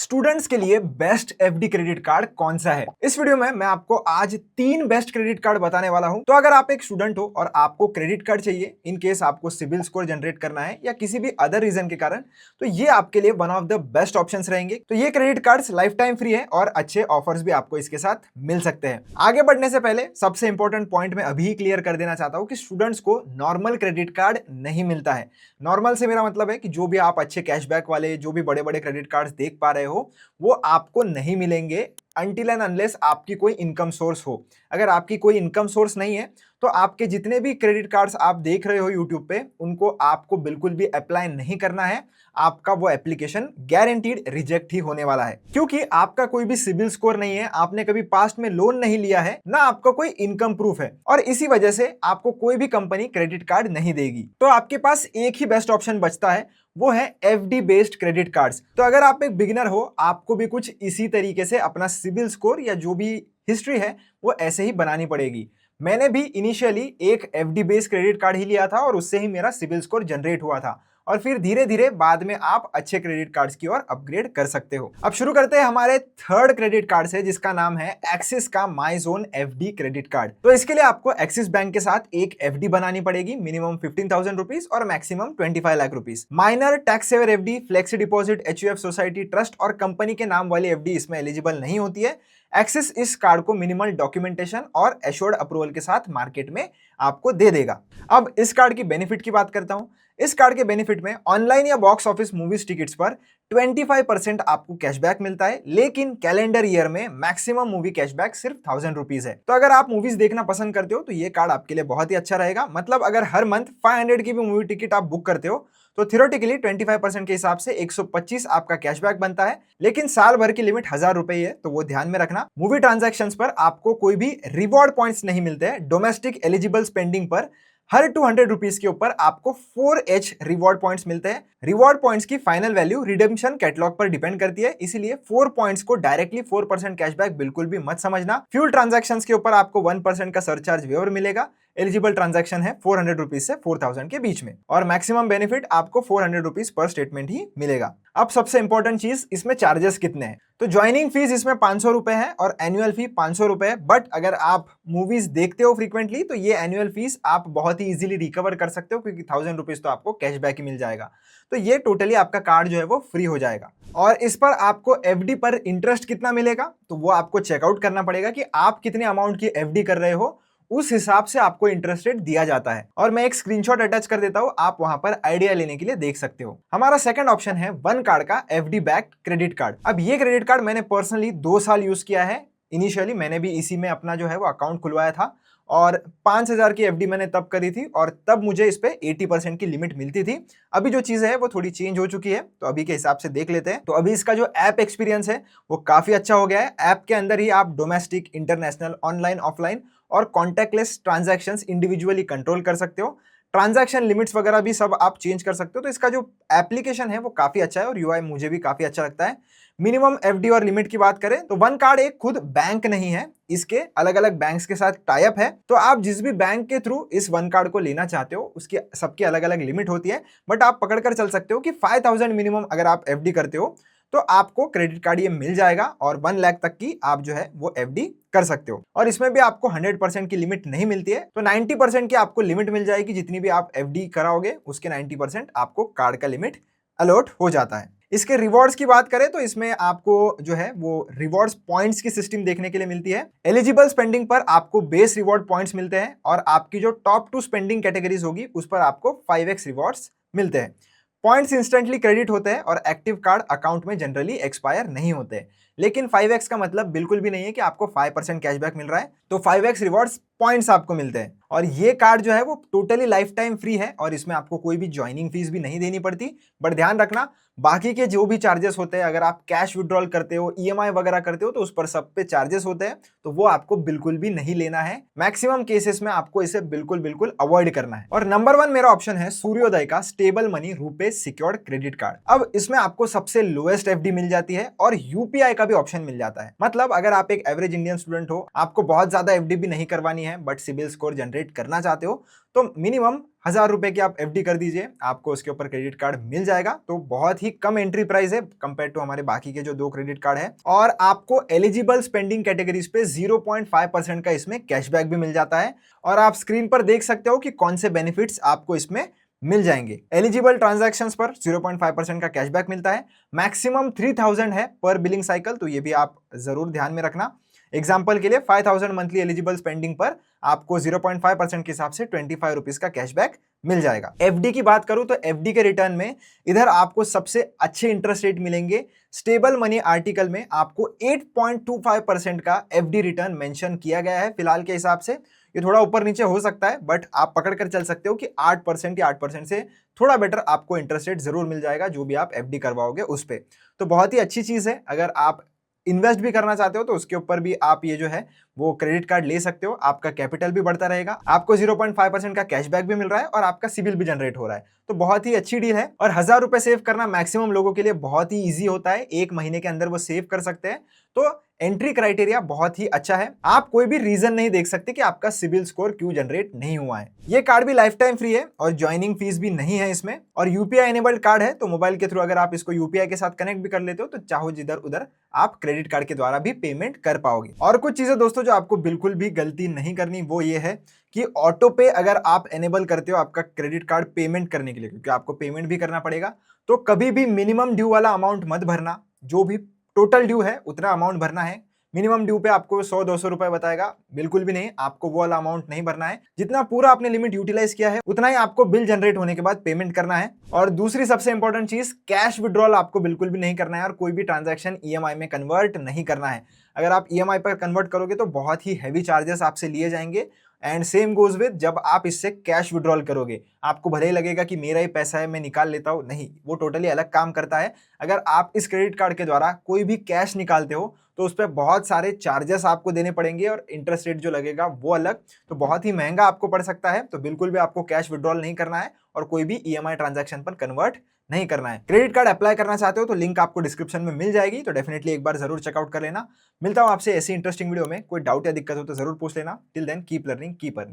Students के लिए best FD credit card कौन सा है। इस वीडियो में मैं आपको आज 3 बेस्ट क्रेडिट कार्ड बताने वाला हूं। तो अगर आप एक स्टूडेंट हो और आपको क्रेडिट कार्ड चाहिए, इन केस आपको सिविल स्कोर जनरेट करना है या किसी भी अदर रीजन के कारण, तो ये आपके लिए one of the best options रहेंगे। तो ये credit cards life time free है और अच्छे ऑफर्स भी आपको इसके साथ मिल सकते हैं। आगे बढ़ने से पहले सबसे इंपॉर्टेंट पॉइंट मैं अभी क्लियर कर देना चाहता हूं कि स्टूडेंट्स को नॉर्मल क्रेडिट कार्ड नहीं मिलता है। नॉर्मल से मेरा मतलब है कि जो भी आप अच्छे कैशबैक वाले जो भी बड़े बड़े क्रेडिट कार्ड्स देख पा रहे हो, वो आपको नहीं मिलेंगे अनटिल एंड अनलेस आपकी कोई इनकम सोर्स हो। अगर आपकी कोई इनकम सोर्स नहीं है तो आपके जितने भी क्रेडिट कार्ड्स आप देख रहे हो यूट्यूब पे, उनको आपको बिल्कुल भी अप्लाई नहीं करना है। आपका वो एप्लीकेशन गारंटीड रिजेक्ट ही होने वाला है, क्योंकि आपका कोई भी सिबिल स्कोर नहीं है, आपने कभी पास्ट में लोन नहीं लिया है, ना आपका कोई इनकम प्रूफ है, और इसी वजह से आपको कोई भी कंपनी क्रेडिट कार्ड नहीं देगी। तो आपके पास एक ही बेस्ट ऑप्शन बचता है, वो है एफडी बेस्ड क्रेडिट कार्ड्स। तो अगर आप एक बिगिनर हो, आपको भी कुछ इसी तरीके से अपना सिबिल स्कोर या जो भी हिस्ट्री है वो ऐसे ही बनानी पड़ेगी। मैंने भी इनिशियली एक एफडी बेस्ड क्रेडिट कार्ड ही लिया था और उससे ही मेरा सिबिल स्कोर जनरेट हुआ था, और फिर धीरे धीरे बाद में आप अच्छे क्रेडिट कार्ड्स की ओर अपग्रेड कर सकते हो। अब शुरू करते हैं हमारे थर्ड क्रेडिट कार्ड से, जिसका नाम है एक्सिस का my zone FD credit card. तो इसके लिए आपको एक्सिस बैंक के साथ एक एफडी बनानी पड़ेगी, मिनिमम 15,000 रुपीज और maximum 25 lakh rupees. Minor tax saver FD, flexi deposit, HUF society, trust और कंपनी के नाम वाली एफडी इसमें एलिजिबल नहीं होती है। एक्सिस इस कार्ड को मिनिमल डॉक्यूमेंटेशन और एश्योर्ड अप्रूवल के साथ मार्केट में आपको दे देगा। अब इस कार्ड की बेनिफिट की बात करता हूं। इस कार्ड के बेनिफिट में ऑनलाइन या बॉक्स ऑफिस मूवीज टिकट्स पर 25% आपको कैशबैक मिलता है, लेकिन कैलेंडर ईयर में मैक्सिमम मूवी कैशबैक सिर्फ 1000 रुपीज है। तो अगर आप मूवीज देखना पसंद करते हो तो ये कार्ड आपके लिए बहुत ही अच्छा रहेगा। मतलब अगर हर मंथ 500 की भी मूवी टिकट आप बुक करते हो तो थियोरेटिकली 25% के हिसाब से 125 आपका कैशबैक बनता है, लेकिन साल भर की लिमिट 1000 रुपए है, तो वो ध्यान में रखना। मूवी ट्रांजैक्शंस पर आपको कोई भी रिवॉर्ड पॉइंट्स नहीं मिलते हैं। डोमेस्टिक एलिजिबल स्पेंडिंग पर हर 200 रुपीज के ऊपर आपको 4H रिवॉर्ड पॉइंट्स मिलते हैं। रिवॉर्ड पॉइंट्स की फाइनल वैल्यू रिडेम्पशन कैटलॉग पर डिपेंड करती है, इसीलिए 4 पॉइंट्स को डायरेक्टली 4% कैशबैक बिल्कुल भी मत समझना। फ्यूल ट्रांजैक्शंस के ऊपर आपको 1% का सरचार्ज वेवर मिलेगा। एलिजिबल ट्रांजैक्शन है 400 रुपीज से 4000 के बीच में, और मैक्सिमम बेनिफिट आपको 400 रुपीज पर स्टेटमेंट ही मिलेगा। अब सबसे इंपॉर्टेंट चीज, इसमें चार्जेस कितने हैं। तो ज्वाइनिंग फीस इसमें 500 रुपए है और एनुअल फी 500 रुपए है। बट अगर आप मूवीज देखते हो फ्रीक्वेंटली तो ये एनुअल फीस आप बहुत ही इजीली रिकवर कर सकते हो, क्योंकि 1000 रुपीज तो आपको कैशबैक ही मिल जाएगा। तो ये टोटली आपका कार्ड जो है वो फ्री हो जाएगा। और इस पर आपको एफडी पर इंटरेस्ट कितना मिलेगा, तो वो आपको चेकआउट करना पड़ेगा कि आप कितने अमाउंट की एफडी कर रहे हो, उस हिसाब से आपको इंटरेस्ट रेट दिया जाता है। और मैं एक स्क्रीनशॉट अटैच कर देता हूं, आप वहां पर आइडिया लेने के लिए देख सकते हो। हमारा सेकंड ऑप्शन है वन कार्ड का एफडी बैक क्रेडिट कार्ड। अब ये क्रेडिट कार्ड मैंने पर्सनली 2 साल यूज किया है। इनिशियली मैंने भी इसी में अपना जो है वो अकाउंट खुलवाया था, और 5000 की एफडी मैंने तब करी थी, और तब मुझे इस पे 80% की लिमिट मिलती थी। अभी जो चीज़ है वो थोड़ी चेंज हो चुकी है, तो अभी के हिसाब से देख लेते हैं। तो अभी इसका जो ऐप एक्सपीरियंस है वो काफ़ी अच्छा हो गया है। ऐप के अंदर ही आप डोमेस्टिक, इंटरनेशनल, ऑनलाइन, ऑफलाइन और कॉन्टैक्टलेस ट्रांजैक्शंस इंडिविजुअली कंट्रोल कर सकते हो। ट्रांजैक्शन लिमिट्स वगैरह भी सब आप चेंज कर सकते हो। तो इसका जो एप्लीकेशन है वो काफ़ी अच्छा है और यूआई मुझे भी काफ़ी अच्छा लगता है। मिनिमम एफडी और लिमिट की बात करें तो वन कार्ड एक खुद बैंक नहीं है, इसके अलग अलग बैंक्स के साथ टाई अप है। तो आप जिस भी बैंक के थ्रू इस वन कार्ड को लेना चाहते हो उसकी सबकी अलग अलग लिमिट होती है, बट आप पकड़ कर चल सकते हो कि 5000 मिनिमम अगर आप एफडी करते हो तो आपको क्रेडिट कार्ड ये मिल जाएगा, और 1 लाख तक की आप जो है वो एफडी कर सकते हो। और इसमें भी आपको 100% की लिमिट नहीं मिलती है, तो 90% की आपको लिमिट मिल जाएगी। जितनी भी आप एफडी कराओगे उसके 90% आपको कार्ड का लिमिट अलॉट हो जाता है। इसके रिवॉर्ड्स की बात करें तो इसमें आपको जो है वो रिवॉर्ड्स पॉइंट्स की सिस्टम देखने के लिए मिलती है। एलिजिबल स्पेंडिंग पर आपको बेस रिवॉर्ड पॉइंट्स मिलते हैं, और आपकी जो टॉप 2 स्पेंडिंग कैटेगरीज होगी उस पर आपको 5x रिवॉर्ड्स मिलते हैं। पॉइंट्स इंस्टेंटली क्रेडिट होते हैं और एक्टिव कार्ड अकाउंट में जनरली एक्सपायर नहीं होते। लेकिन 5x का मतलब बिल्कुल भी नहीं है कि आपको 5% कैशबैक मिल रहा है। तो 5x रिवॉर्ड्स पॉइंट्स आपको मिलते हैं, और ये कार्ड जो है वो टोटली लाइफ टाइम फ्री है, और इसमें आपको कोई भी ज्वाइनिंग फीस भी नहीं देनी पड़ती। बट ध्यान रखना, बाकी के जो भी चार्जेस होते हैं, अगर आप कैश विड्रॉल करते हो, ईएमआई वगैरह करते हो, तो उस पर सब पे चार्जेस होते हैं, तो वो आपको बिल्कुल भी नहीं लेना है। मैक्सिमम केसेस में आपको इसे बिल्कुल अवॉइड करना है। और नंबर 1 मेरा ऑप्शन है सूर्योदय का stable money RuPay secured credit card. अब इसमें आपको सबसे लोएस्ट एफडी मिल जाती है और यूपीआई का भी ऑप्शन मिल जाता है। मतलब अगर आप एक एवरेज इंडियन स्टूडेंट हो, आपको बहुत ज्यादा एफडी भी नहीं करवानी है, बट सिबिल स्कोर जनरेट करना चाहते हो, तो मिनिमम 1000 रुपए की आप एफडी कर दीजिए, आपको उसके ऊपर क्रेडिट कार्ड मिल जाएगा। तो बहुत ही कम एंट्री प्राइस है कंपेयर टू हमारे बाकी के जो 2 क्रेडिट कार्ड है। और आपको एलिजिबल स्पेंडिंग कैटेगरीज पे 0.5% का इसमें कैशबैक भी मिल जाता है। और आप स्क्रीन पर देख सकते हो कि कौन से बेनिफिट्स आपको इसमें मिल जाएंगे। एलिजिबल ट्रांजैक्शंस पर 0.5% का कैशबैक मिलता है। मैक्सिमम 3000 है पर बिलिंग साइकिल, तो ये भी आप जरूर ध्यान में रखना। एग्जाम्पल के लिए 5000 मंथली एलिजिबल स्पेंडिंग पर आपको 0.5% के हिसाब से 25 रुपीज का कैशबैक मिल जाएगा। एफडी की बात करूं तो एफडी के रिटर्न में इधर आपको सबसे अच्छे इंटरेस्ट रेट मिलेंगे। स्टेबल मनी आर्टिकल में आपको 8.25% का एफडी रिटर्न मेंशन किया गया है फिलहाल के हिसाब से। ये थोड़ा ऊपर नीचे हो सकता है, बट आप पकड़ कर चल सकते हो कि 8% या 8% से थोड़ा बेटर आपको इंटरेस्ट रेट जरूर मिल जाएगा जो भी आप एफडी करवाओगे उस पे। तो बहुत ही अच्छी चीज है। अगर आप इन्वेस्ट भी करना चाहते हो तो उसके ऊपर भी आप ये जो है वो क्रेडिट कार्ड ले सकते हो। आपका कैपिटल भी बढ़ता रहेगा, आपको 0.5% का कैशबैक भी मिल रहा है और आपका सिबिल भी जनरेट हो रहा है। तो बहुत ही अच्छी डील है। और 1000 रुपए सेव करना मैक्सिमम लोगों के लिए बहुत ही ईजी होता है, 1 महीने के अंदर वो सेव कर सकते हैं। तो एंट्री क्राइटेरिया बहुत ही अच्छा है। आप कोई भी रीजन नहीं देख सकते कि आपका सिबिल स्कोर क्यों जनरेट नहीं हुआ है। ये कार्ड भी लाइफ टाइम फ्री है और ज्वाइनिंग फीस भी नहीं है इसमें। और यूपीआई एनेबल्ड कार्ड है, तो मोबाइल के थ्रू अगर आप इसको यूपीआई के साथ कनेक्ट भी कर लेते हो तो चाहो जिधर उधर आप क्रेडिट कार्ड के द्वारा भी पेमेंट कर पाओगे। और कुछ चीजें दोस्तों जो आपको बिल्कुल भी गलती नहीं करनी वो ये है कि ऑटो पे अगर आप एनेबल करते हो आपका क्रेडिट कार्ड पेमेंट करने के लिए, क्योंकि आपको पेमेंट भी करना पड़ेगा, तो कभी भी मिनिमम ड्यू वाला अमाउंट मत भरना। जो भी टोटल ड्यू है उतना अमाउंट भरना है। मिनिमम ड्यू पे आपको 100-200 रुपए बताएगा, बिल्कुल भी नहीं, आपको वो वाला अमाउंट नहीं भरना है। जितना पूरा आपने लिमिट यूटिलाइज किया है उतना ही आपको बिल जनरेट होने के बाद पेमेंट करना है। और दूसरी सबसे इंपॉर्टेंट चीज, कैश विड्रॉल आपको बिल्कुल भी नहीं करना है और कोई भी ट्रांजैक्शन ईएमआई में कन्वर्ट नहीं करना है। अगर आप ईएमआई पर कन्वर्ट करोगे तो बहुत ही हैवी चार्जेस आपसे लिए जाएंगे। एंड सेम गोज विद जब आप इससे कैश विड्रॉल करोगे, आपको भले ही लगेगा कि मेरा ही पैसा है मैं निकाल लेता हूं, नहीं, वो टोटली अलग काम करता है। अगर आप इस क्रेडिट कार्ड के द्वारा कोई भी कैश निकालते हो तो उस पर बहुत सारे चार्जेस आपको देने पड़ेंगे और इंटरेस्ट रेट जो लगेगा वो अलग, तो बहुत ही महंगा आपको पड़ सकता है। तो बिल्कुल भी आपको कैश विड्रॉल नहीं करना है और कोई भी ईएमआई ट्रांजैक्शन पर कन्वर्ट नहीं करना है। क्रेडिट कार्ड अप्लाई करना चाहते हो तो लिंक आपको डिस्क्रिप्शन में मिल जाएगी, तो डेफिनेटली एक बार जरूर चेकआउट कर लेना। मिलता हूं आपसे ऐसी इंटरेस्टिंग वीडियो में। कोई डाउट या दिक्कत हो तो जरूर पूछ लेना। Till then keep learning keep earning.